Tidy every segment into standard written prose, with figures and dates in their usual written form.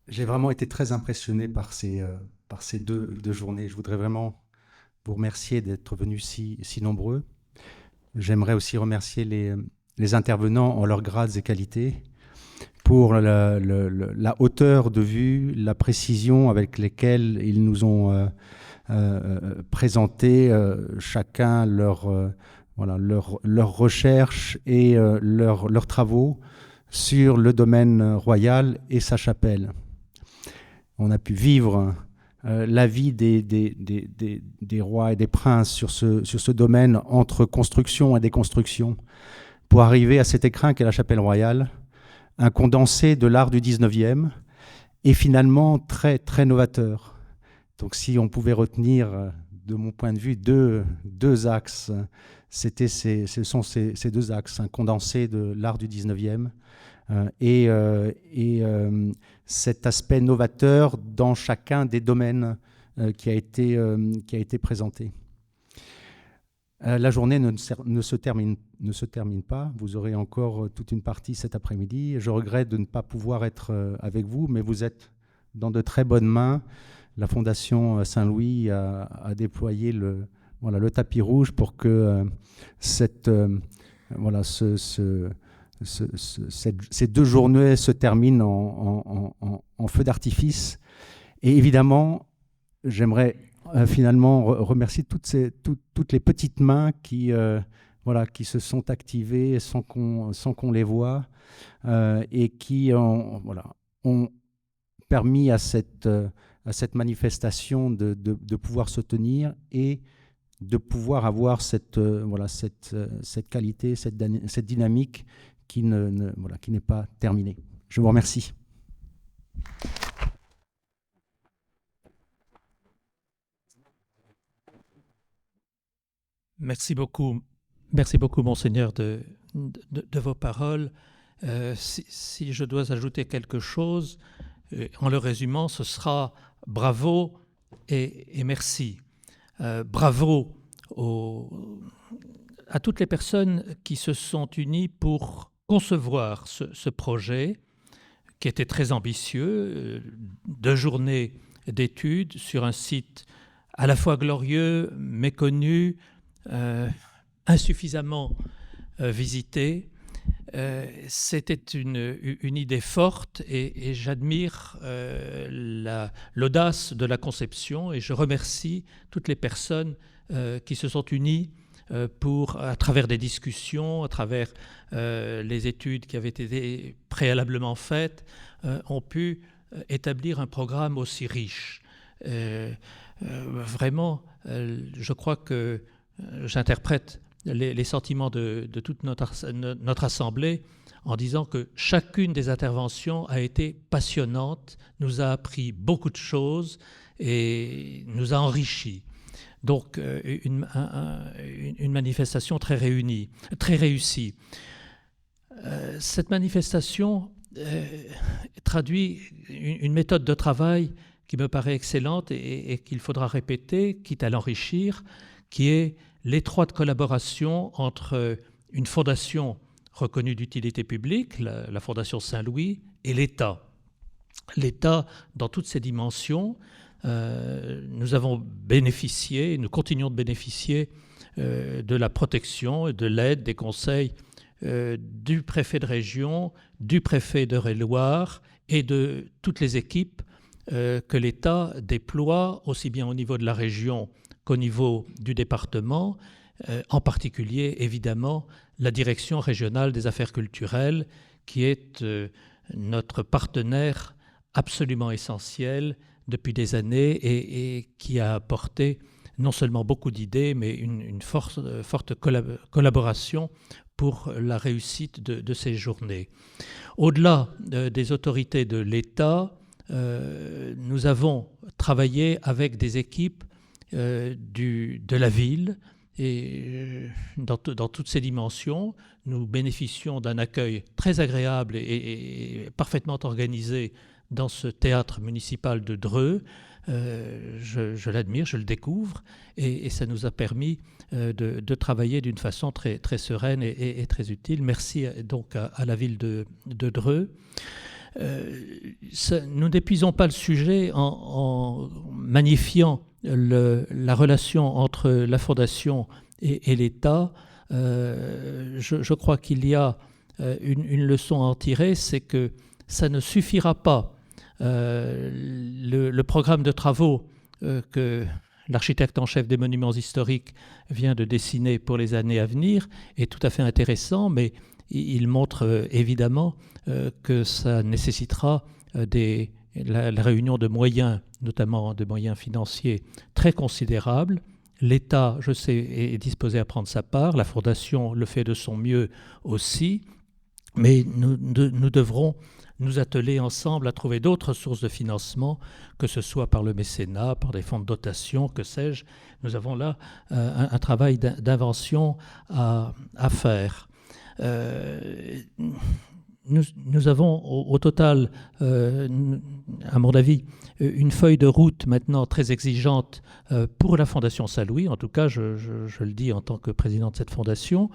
J'ai vraiment été très impressionné par ces deux journées. Je voudrais vraiment vous remercier d'être venus si nombreux. J'aimerais aussi remercier les intervenants en leurs grades et qualités pour la hauteur de vue, la précision avec lesquelles ils nous ont présenté chacun leur recherche et leurs travaux sur le domaine royal et sa chapelle. On a pu vivre la vie des rois et des princes sur ce domaine entre construction et déconstruction pour arriver à cet écrin qu'est la chapelle royale, un condensé de l'art du 19e et finalement très, très novateur. Donc si on pouvait retenir, de mon point de vue, deux axes, ce sont ces deux axes, un condensé de l'art du 19e et cet aspect novateur dans chacun des domaines qui a été présenté. La journée ne se termine pas. Vous aurez encore toute une partie cet après-midi. Je regrette de ne pas pouvoir être avec vous, mais vous êtes dans de très bonnes mains. La Fondation Saint-Louis a déployé le tapis rouge pour que ces deux journées se terminent en feu d'artifice. Et évidemment, j'aimerais finalement remercier toutes les petites mains qui se sont activées sans qu'on les voie et qui ont permis à cette manifestation de pouvoir se tenir et de pouvoir avoir cette qualité, cette dynamique qui n'est pas terminée. Je vous remercie. Merci beaucoup, Monseigneur, de vos paroles. Si je dois ajouter quelque chose, en le résumant, ce sera bravo et merci. Bravo à toutes les personnes qui se sont unies pour concevoir ce projet qui était très ambitieux, 2 journées d'études sur un site à la fois glorieux, méconnu, insuffisamment visité. C'était une idée forte et j'admire l'audace de la conception et je remercie toutes les personnes qui se sont unies à travers des discussions, à travers les études qui avaient été préalablement faites, ont pu établir un programme aussi riche. Vraiment, je crois que j'interprète les sentiments de toute notre assemblée en disant que chacune des interventions a été passionnante, nous a appris beaucoup de choses et nous a enrichis. Donc une manifestation très réussie. Cette manifestation traduit une méthode de travail qui me paraît excellente et qu'il faudra répéter, quitte à l'enrichir, qui est l'étroite collaboration entre une fondation reconnue d'utilité publique, la Fondation Saint-Louis, et l'État. L'État, dans toutes ses dimensions, nous avons bénéficié, nous continuons de bénéficier de la protection et de l'aide, des conseils du préfet de région, du préfet d'Eure-et-Loir et de toutes les équipes que l'État déploie, aussi bien au niveau de la région qu'au niveau du département, en particulier, évidemment, la Direction régionale des affaires culturelles, qui est notre partenaire absolument essentiel depuis des années et qui a apporté non seulement beaucoup d'idées, mais une forte collaboration pour la réussite de ces journées. Au-delà des autorités de l'État, nous avons travaillé avec des équipes de la ville et dans toutes ces dimensions, nous bénéficions d'un accueil très agréable et parfaitement organisé dans ce théâtre municipal de Dreux. Je l'admire, je le découvre et ça nous a permis de travailler d'une façon très, très sereine et très utile. Merci donc à la ville de Dreux. nous n'épuisons pas le sujet en magnifiant la relation entre la Fondation et l'État. Je crois qu'il y a une leçon à en tirer, c'est que ça ne suffira pas. Le programme de travaux que l'architecte en chef des monuments historiques vient de dessiner pour les années à venir est tout à fait intéressant, mais il montre évidemment que ça nécessitera la réunion de moyens, notamment de moyens financiers très considérables. L'État, je sais, est disposé à prendre sa part, la Fondation le fait de son mieux aussi, mais nous devrons nous atteler ensemble à trouver d'autres sources de financement, que ce soit par le mécénat, par des fonds de dotation, que sais-je. Nous avons là un travail d'invention à faire. Nous avons au total, à mon avis, une feuille de route maintenant très exigeante pour la Fondation Saint-Louis, en tout cas je le dis en tant que président de cette fondation,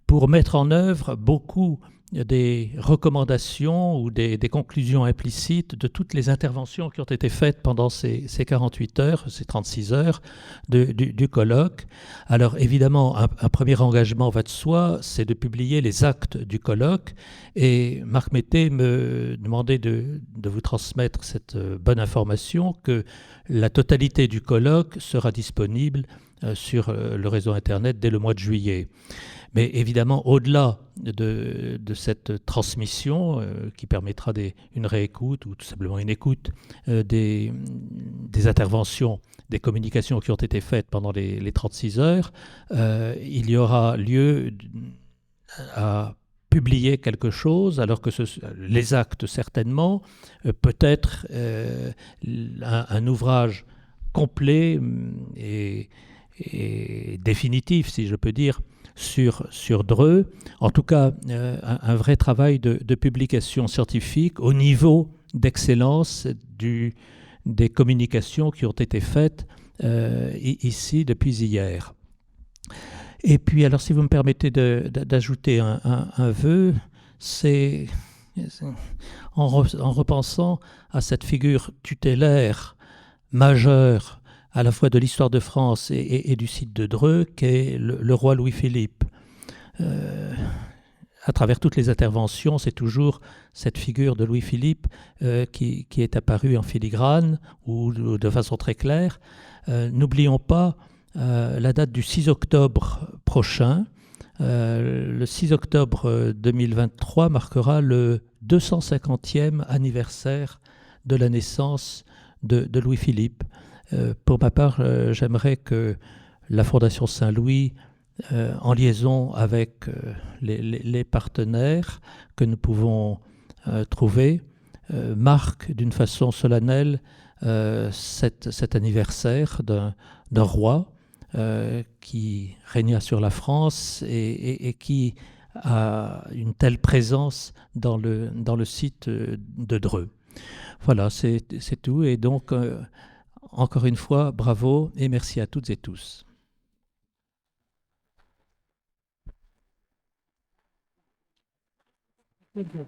pour mettre en œuvre beaucoup des recommandations ou des conclusions implicites de toutes les interventions qui ont été faites pendant ces 48 heures, ces 36 heures du colloque. Alors évidemment, un premier engagement va de soi, c'est de publier les actes du colloque. Et Marc Mété me demandait de vous transmettre cette bonne information que la totalité du colloque sera disponible sur le réseau Internet dès le mois de juillet. Mais évidemment, au-delà de cette transmission qui permettra une réécoute ou tout simplement une écoute des interventions, des communications qui ont été faites pendant les 36 heures, il y aura lieu à publier quelque chose, alors que les actes certainement, peut-être un ouvrage complet et définitif, si je peux dire, sur Dreux, en tout cas un vrai travail de publication scientifique au niveau d'excellence des communications qui ont été faites ici depuis hier. Et puis alors si vous me permettez d'ajouter un vœu, c'est en repensant à cette figure tutélaire majeure à la fois de l'histoire de France et du site de Dreux, qu'est le roi Louis-Philippe. À travers toutes les interventions, c'est toujours cette figure de Louis-Philippe qui est apparue en filigrane ou de façon très claire. N'oublions pas la date du 6 octobre prochain. Le 6 octobre 2023 marquera le 250e anniversaire de la naissance de Louis-Philippe. Pour ma part, j'aimerais que la Fondation Saint-Louis, en liaison avec les partenaires que nous pouvons trouver, marque d'une façon solennelle cet anniversaire d'un roi qui régna sur la France et qui a une telle présence dans le site de Dreux. Voilà, c'est tout. Et donc, encore une fois, bravo et merci à toutes et tous. Thank you.